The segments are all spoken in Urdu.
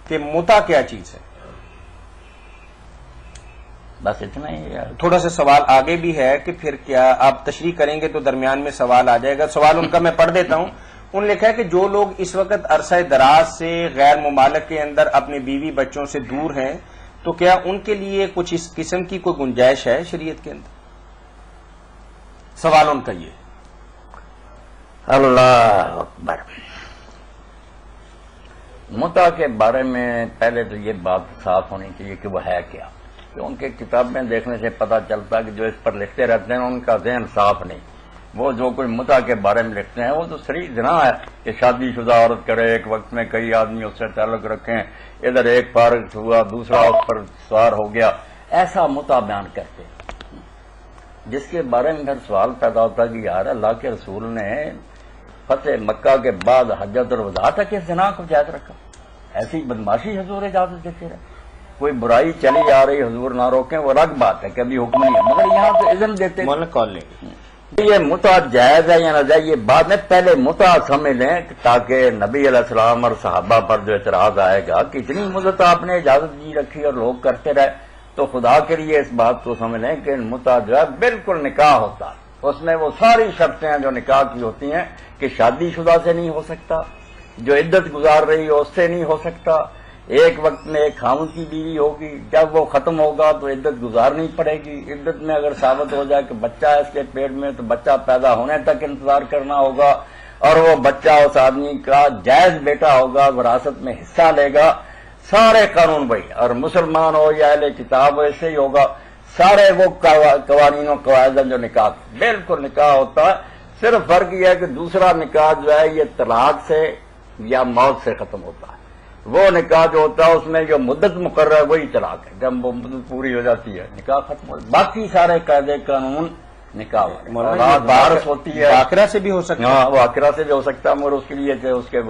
کہ متع کیا چیز ہے؟ بس اتنا ہی. تھوڑا سا سوال آگے بھی ہے کہ پھر کیا آپ تشریح کریں گے تو درمیان میں سوال آ جائے گا. سوال ان کا میں پڑھ دیتا ہوں. انہوں نے لکھا ہے کہ جو لوگ اس وقت عرصہ دراز سے غیر ممالک کے اندر اپنے بیوی بچوں سے دور ہیں تو کیا ان کے لیے کچھ اس قسم کی کوئی گنجائش ہے شریعت کے اندر؟ سوال ان کا یہ. اللہ اکبر. متع کے بارے میں پہلے تو یہ بات صاف ہونی چاہیے کہ وہ ہے کیا. کہ ان کے کتابیں دیکھنے سے پتہ چلتا کہ جو اس پر لکھتے رہتے ہیں ان کا ذہن صاف نہیں. وہ جو کوئی متع کے بارے میں لکھتے ہیں وہ تو صریح زنا ہے کہ شادی شدہ عورت کرے، ایک وقت میں کئی آدمی اس سے تعلق رکھیں، ادھر ایک فارغ ہوا دوسرا اس پر سوار ہو گیا، ایسا متع بیان کرتے ہیں. جس کے بارے میں پھر سوال پیدا ہوتا کہ یار اللہ کے رسول نے فتح مکہ کے بعد حجۃ الوداع تک اس زنا کو جائز رکھا. ایسی بدماشی حضور اجازت دیتے رہے. کوئی برائی چلی آ رہی حضور نہ روکیں وہ الگ بات ہے کہ ابھی حکم نہیں ہے، مگر یہاں تو اذن دیتے ہیں. مولانا کال لیں گے. یہ متع جائز ہے یا ناجائز یہ بات میں پہلے متع سمجھ لیں تاکہ نبی علیہ السلام اور صحابہ پر جو اعتراض آئے گا کہ اتنی مدت آپ نے اجازت دی رکھی اور لوگ کرتے رہے، تو خدا کے لیے اس بات کو سمجھ لیں کہ متع جو ہے بالکل نکاح ہوتا ہے. اس میں وہ ساری شرطیں ہیں جو نکاح کی ہوتی ہیں کہ شادی شدہ سے نہیں ہو سکتا، جو عدت گزار رہی ہو اس سے نہیں ہو سکتا، ایک وقت میں ایک خاوند کی بیوی ہوگی، جب وہ ختم ہوگا تو عدت گزارنی پڑے گی. عدت میں اگر ثابت ہو جائے کہ بچہ ہے اس کے پیٹ میں تو بچہ پیدا ہونے تک انتظار کرنا ہوگا، اور وہ بچہ اس آدمی کا جائز بیٹا ہوگا، وراثت میں حصہ لے گا. سارے قانون وہی، اور مسلمان ہو یا اہل کتاب ہو ایسے ہی ہوگا. سارے وہ قوانین و قواعد جو نکاح بالکل نکاح ہوتا ہے. صرف فرق یہ ہے کہ دوسرا نکاح جو ہے یہ طلاق سے یا موت سے ختم ہوتا ہے. وہ نکاح جو ہوتا ہے اس میں جو مدت مقرر ہے وہی طلاق ہے، جب وہ مدت پوری ہو جاتی ہے نکاح ختم ہو. باقی سارے قاعدے قانون نکاح وارث ہوتی ہے. عاقرہ سے بھی ہو سکتا ہے. ہاں وہ عاقرہ سے بھی ہو سکتا ہے، مگر اس کے لیے کہ اس کے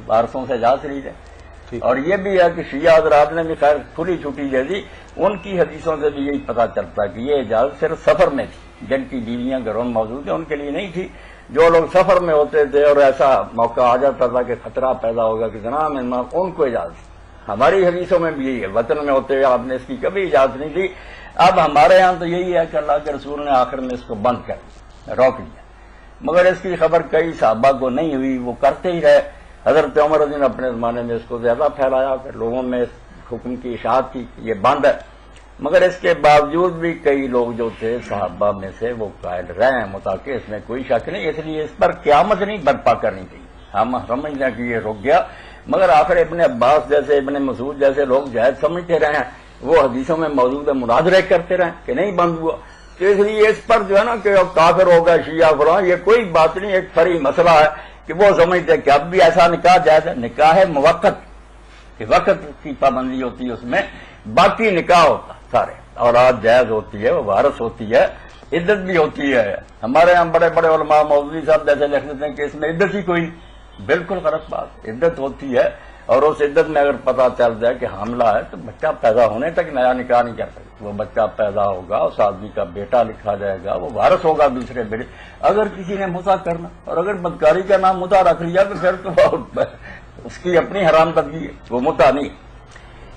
وارثوں سے اجازت لی جائے. اور یہ بھی ہے کہ شیعہ حضرات نے بھی خیر کھلی چھٹی دے دی. ان کی حدیثوں سے بھی یہی پتہ چلتا ہے کہ یہ اجازت صرف سفر میں تھی. جن کی بیویاں گھروں میں موجود ہیں ان کے لیے نہیں تھی. جو لوگ سفر میں ہوتے تھے اور ایسا موقع آ جاتا تھا کہ خطرہ پیدا ہوگا کہ زنا میں ان کو اجازت تھی. ہماری حدیثوں میں بھی یہی ہے، وطن میں ہوتے ہوئے آپ نے اس کی کبھی اجازت نہیں دی. اب ہمارے ہاں تو یہی ہے کہ اللہ کے رسول نے آخر میں اس کو بند کر دیا، روک دیا. مگر اس کی خبر کئی صحابہ کو نہیں ہوئی، وہ کرتے ہی رہے. حضرت عمر رضی اللہ عنہ اپنے زمانے میں اس کو زیادہ پھیلایا، پھر لوگوں میں اس حکم کی اشاعت کی یہ بند ہے. مگر اس کے باوجود بھی کئی لوگ جو تھے صحابہ میں سے وہ قائل رہے ہیں متاکہ اس میں کوئی شک نہیں. اس لیے اس پر قیامت نہیں برپا کرنی چاہیے. ہم سمجھتے ہیں کہ یہ رک گیا، مگر آخر ابن عباس جیسے ابن مسعود جیسے لوگ جائز سمجھتے رہے ہیں، وہ حدیثوں میں موجود ہے مناظرے کرتے رہے کہ نہیں بند ہوا. تو اس لیے اس پر جو ہے نا کہ کافر ہوگا شیعہ فلاں، یہ کوئی بات نہیں. ایک فری مسئلہ ہے کہ وہ سمجھتے ہیں کہ اب بھی ایسا نکاح جائز ہے. نکاح ہے موقت کہ وقت کی پابندی ہوتی ہے اس میں، باقی نکاح ہوتا سارے. اولاد جائز ہوتی ہے، وہ وارث ہوتی ہے، عدت بھی ہوتی ہے. ہمارے یہاں بڑے بڑے علماء مولوی صاحب جیسے لکھ دیتے ہیں کہ اس میں عدت ہی کوئی. بالکل غلط بات. عدت ہوتی ہے، اور اس عدت میں اگر پتہ چل جائے کہ حاملہ ہے تو بچہ پیدا ہونے تک نیا نکاح نہیں کر سکتے. وہ بچہ پیدا ہوگا، اس آدمی کا بیٹا لکھا جائے گا، وہ وارث ہوگا دوسرے بیٹے. اگر کسی نے متع کرنا اور اگر بدکاری کا نام متع رکھ لیا تو پھر تو اس کی اپنی حرام بدگی ہے، وہ متع نہیں.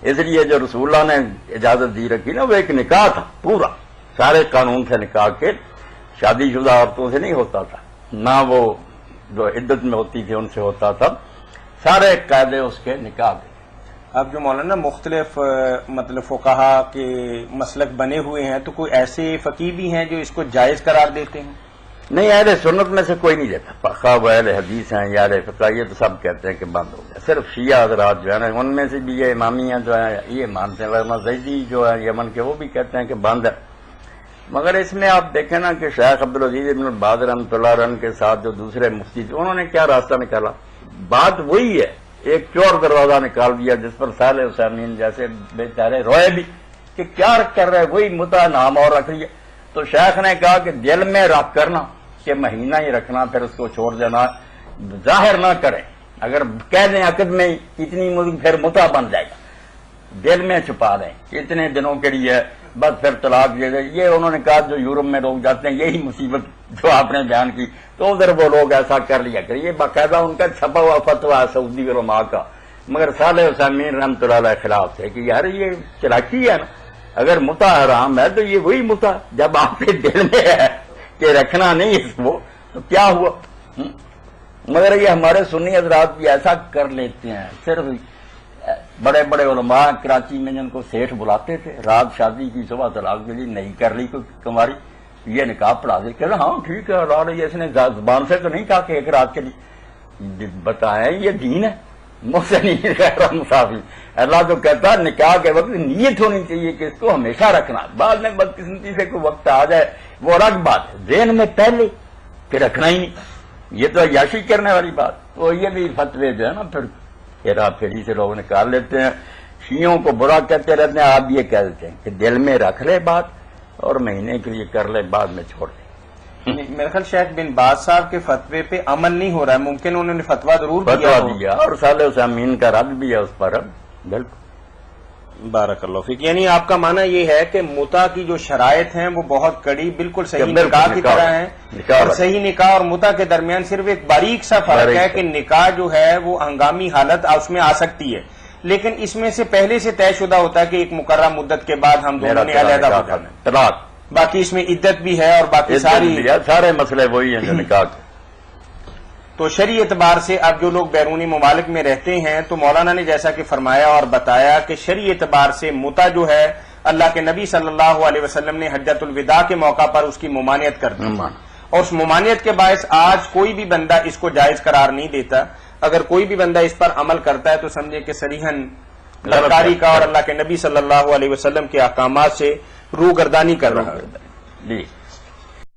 اس لیے جو رسول اللہ نے اجازت دی رکھی نا وہ ایک نکاح تھا پورا، سارے قانون سے نکاح کے. شادی شدہ عورتوں سے نہیں ہوتا تھا، نہ وہ جو عدت میں ہوتی تھی ان سے ہوتا تھا. سارے قاعدے اس کے نکاح کے. اب جو مولانا مختلف مطلب فقہا کے مسلک بنے ہوئے ہیں تو کوئی ایسے فقی بھی ہیں جو اس کو جائز قرار دیتے ہیں؟ نہیں، اہل سنت میں سے کوئی نہیں دیتا. خواہ وہ اہل حدیث ہیں یا اہل فقہ، یہ تو سب کہتے ہیں کہ بند ہو گیا. صرف شیعہ حضرات جو ہے نا ان میں سے بھی یہ امامیہ جو ہے یہ مانتے ہیں. علامہ زیدی جو ہے یمن کے وہ بھی کہتے ہیں کہ بند ہے. مگر اس میں آپ دیکھیں نا کہ شیخ عبدالعزیز ابن باز رحمۃ اللہ علیہ کے ساتھ جو دوسرے مفتی تھے انہوں نے کیا راستہ نکالا. بات وہی ہے، ایک چور دروازہ نکال دیا جس پر صالح حسینین جیسے بیچارے روئے بھی کہ کیا کر رہے، وہی متع نام اور رکھ لیا. تو شیخ نے کہا کہ دل میں رکھ کرنا کہ مہینہ ہی رکھنا، پھر اس کو چھوڑ دینا، ظاہر نہ کریں. اگر کہہ دیں عقد میں اتنی مدت پھر متع بن جائے گا. دل میں چھپا دیں اتنے دنوں کے لیے، بس پھر طلاق دے دیں. یہ انہوں نے کہا جو یورپ میں لوگ جاتے ہیں یہی مصیبت جو آپ نے بیان کی، تو ادھر وہ لوگ ایسا کر لیا کریں. یہ باقاعدہ ان کا چھپا ہوا فتویٰ ہے سعودی علماء کا مگر صالح عثیمین رحمۃ اللہ علیہ خلاف تھے کہ یار یہ چلاکی ہے نا، اگر متا حرام ہے تو یہ وہی متا جب آپ کے دل میں ہے کہ رکھنا نہیں اس کو تو کیا ہوا؟ مگر یہ ہمارے سنی حضرات بھی ایسا کر لیتے ہیں، صرف بڑے بڑے علماء کراچی میں جن کو سیٹھ بلاتے تھے، رات شادی کی صبح طلاق کے لیے نہیں کر لی کوئی کماری، یہ نکاح پڑھا دے کہ ہاں ٹھیک ہے حلال ہے، اس نے زبان سے تو نہیں کہا کہ ایک رات کے لیے بتائیں یہ دین ہے، محسنین غیر مسافر۔ اللہ تو کہتا ہے نکاح کے وقت نیت ہونی چاہیے کہ اس کو ہمیشہ رکھنا، بعد میں بدقسمتی سے کوئی وقت آ جائے وہ الگ بات ہے، ذہن میں پہلے کہ رکھنا ہی نہیں، یہ تو عیاشی کرنے والی بات۔ تو یہ بھی فتوے جو ہے نا پھر ہیرا پھیری سے لوگ نکال لیتے ہیں، شیعوں کو برا کہتے رہتے ہیں، آپ یہ کہہ دیتے ہیں کہ دل میں رکھ لے بات اور مہینے کے لیے کر لے، بعد میں چھوڑ دے۔ میرے خیال شیخ بن باز صاحب کے فتوے پہ عمل نہیں ہو رہا ہے، ممکن انہوں نے فتویٰ ضرور فتویٰ دیا اور صالح عثیمین کا رد بھی ہے اس پر، بالکل۔ بارک اللہ فیک، یعنی آپ کا معنی یہ ہے کہ متا کی جو شرائط ہیں وہ بہت کڑی، بالکل صحیح بالکل نکاح کی طرح ہیں، نکاح اور صحیح نکاح اور متا کے درمیان صرف ایک باریک سا فرق ہے کہ نکاح جو ہے وہ ہنگامی حالت اس میں آ سکتی ہے، لیکن اس میں سے پہلے سے طے شدہ ہوتا ہے کہ ایک مقررہ مدت کے بعد ہم دونوں نے علیحدہ ہو جانا ہے، طلاق، باقی اس میں عدت بھی ہے اور باقی سارے مسئلے وہی ہیں جو نکاح کے۔ تو شرعی اعتبار سے اب جو لوگ بیرونی ممالک میں رہتے ہیں تو مولانا نے جیسا کہ فرمایا اور بتایا کہ شرعی اعتبار سے متا جو ہے اللہ کے نبی صلی اللہ علیہ وسلم نے حجۃ الوداع کے موقع پر اس کی ممانعت کر دی، اور اس ممانعت کے باعث آج کوئی بھی بندہ اس کو جائز قرار نہیں دیتا۔ اگر کوئی بھی بندہ اس پر عمل کرتا ہے تو سمجھے کہ صریحاً لڑکاری کا اور اللہ کے نبی صلی اللہ علیہ وسلم کے احکامات سے روگردانی کر رہا ہے۔ جی